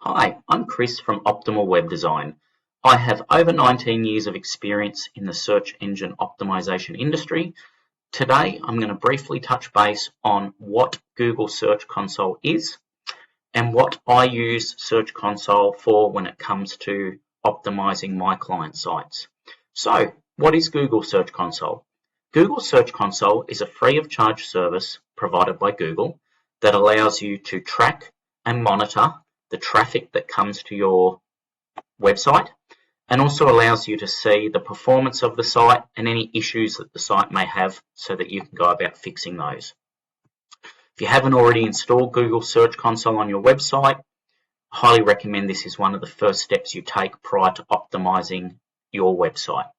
Hi, I'm Chris from Optimal Web Design. I have over 19 years of experience in the search engine optimization industry. Today, I'm going to briefly touch base on what Google Search Console is and what I use Search Console for when it comes to optimizing my client sites. So, what is Google Search Console? Google Search Console is a free of charge service provided by Google that allows you to track and monitor the traffic that comes to your website and also allows you to see the performance of the site and any issues that the site may have so that you can go about fixing those. If you haven't already installed Google Search Console on your website, I highly recommend this is one of the first steps you take prior to optimizing your website.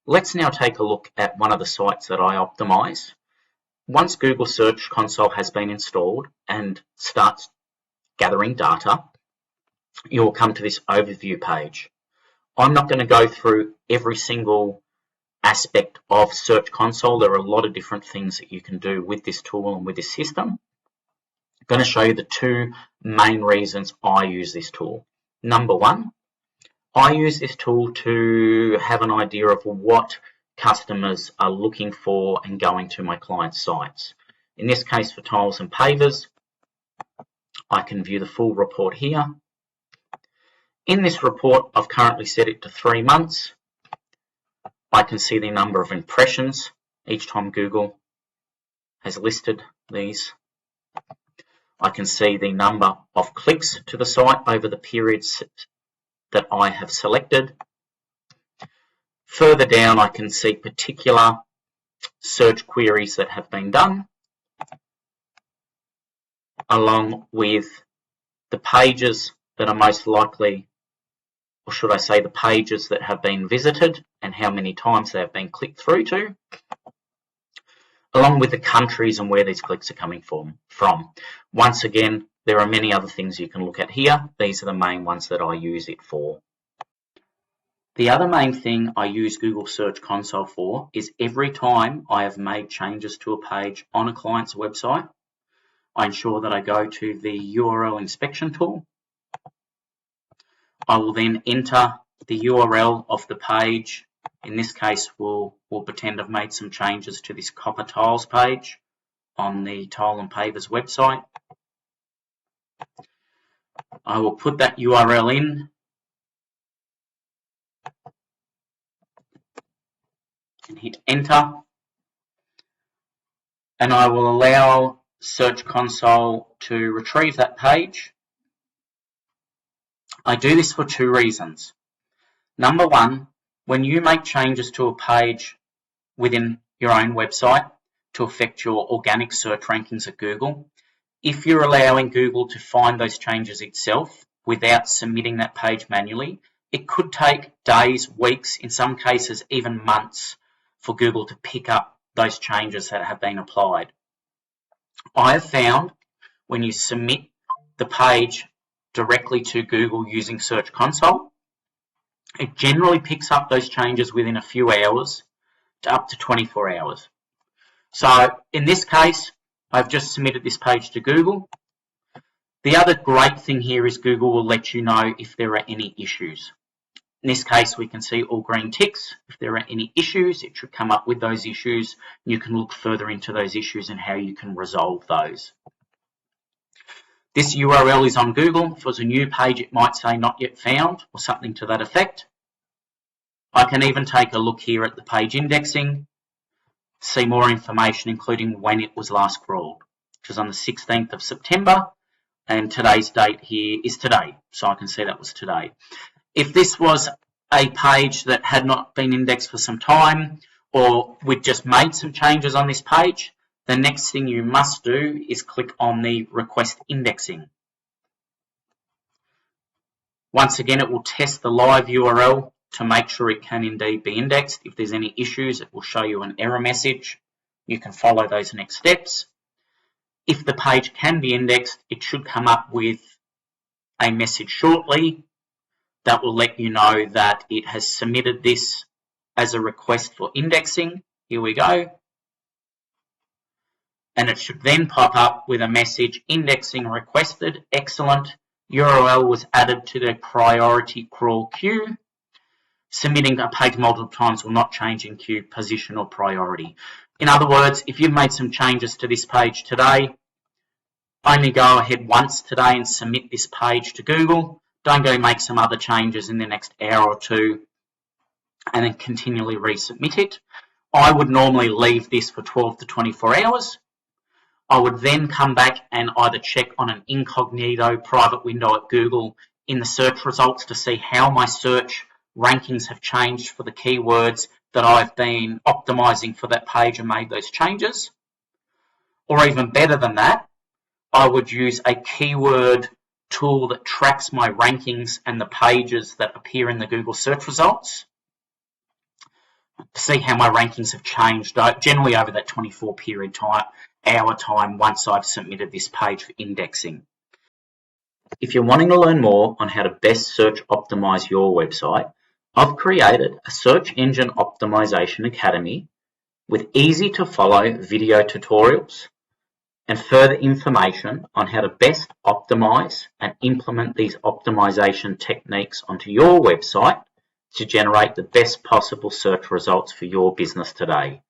Let's now take a look at one of the sites that I optimize. Once Google Search Console has been installed and starts gathering data, you will come to this overview page. I'm not going to go through every single aspect of Search Console. There are a lot of different things that you can do with this tool and with this system. I'm going to show you the two main reasons I use this tool. Number one, I use this tool to have an idea of what customers are looking for and going to my clients' sites. In this case, for tiles and pavers, I can view the full report here. In this report, I've currently set it to 3 months. I can see the number of impressions each time Google has listed these. I can see the number of clicks to the site over the periods that I have selected. Further down, I can see particular search queries that have been done, along with the pages that are most likely, or should I say the pages that have been visited and how many times they have been clicked through to, along with the countries and where these clicks are coming from. Once again, there are many other things you can look at here. These are the main ones that I use it for. The other main thing I use Google Search Console for is every time I have made changes to a page on a client's website, I ensure that I go to the URL inspection tool. I will then enter the URL of the page. In this case, we'll pretend I've made some changes to this copper tiles page on the Tile and Pavers website. I will put that URL in and hit enter, and I will allow Search Console to retrieve that page. I do this for two reasons. Number one, when you make changes to a page within your own website to affect your organic search rankings at Google, if you're allowing Google to find those changes itself without submitting that page manually, it could take days, weeks, in some cases even months for Google to pick up those changes that have been applied. I have found when you submit the page directly to Google using Search Console, it generally picks up those changes within a few hours to up to 24 hours. So in this case, I've just submitted this page to Google. The other great thing here is Google will let you know if there are any issues. In this case, we can see all green ticks. If there are any issues, it should come up with those issues. You can look further into those issues and how you can resolve those. This URL is on Google. If it was a new page, it might say not yet found or something to that effect. I can even take a look here at the page indexing, see more information including when it was last crawled, which was on the 16th of September, and today's date here is today, so I can see that was today. If this was a page that had not been indexed for some time, or we'd just made some changes on this page, the next thing you must do is click on the request indexing. Once again, it will test the live URL to make sure it can indeed be indexed. If there's any issues, it will show you an error message. You can follow those next steps. If the page can be indexed, it should come up with a message shortly that will let you know that it has submitted this as a request for indexing. Here we go. And it should then pop up with a message, indexing requested, excellent. URL was added to the priority crawl queue. Submitting a page multiple times will not change in queue position or priority. In other words, if you've made some changes to this page today, only go ahead once today and submit this page to Google. Don't go make some other changes in the next hour or two and then continually resubmit it. I would normally leave this for 12 to 24 hours. I would then come back and either check on an incognito private window at Google in the search results to see how my search rankings have changed for the keywords that I've been optimizing for that page and made those changes. Or even better than that, I would use a keyword tool that tracks my rankings and the pages that appear in the Google search results to see how my rankings have changed generally over that 24 period hour time once I've submitted this page for indexing. If you're wanting to learn more on how to best search optimize your website, I've created a Search Engine Optimization Academy with easy to follow video tutorials and further information on how to best optimize and implement these optimization techniques onto your website to generate the best possible search results for your business today.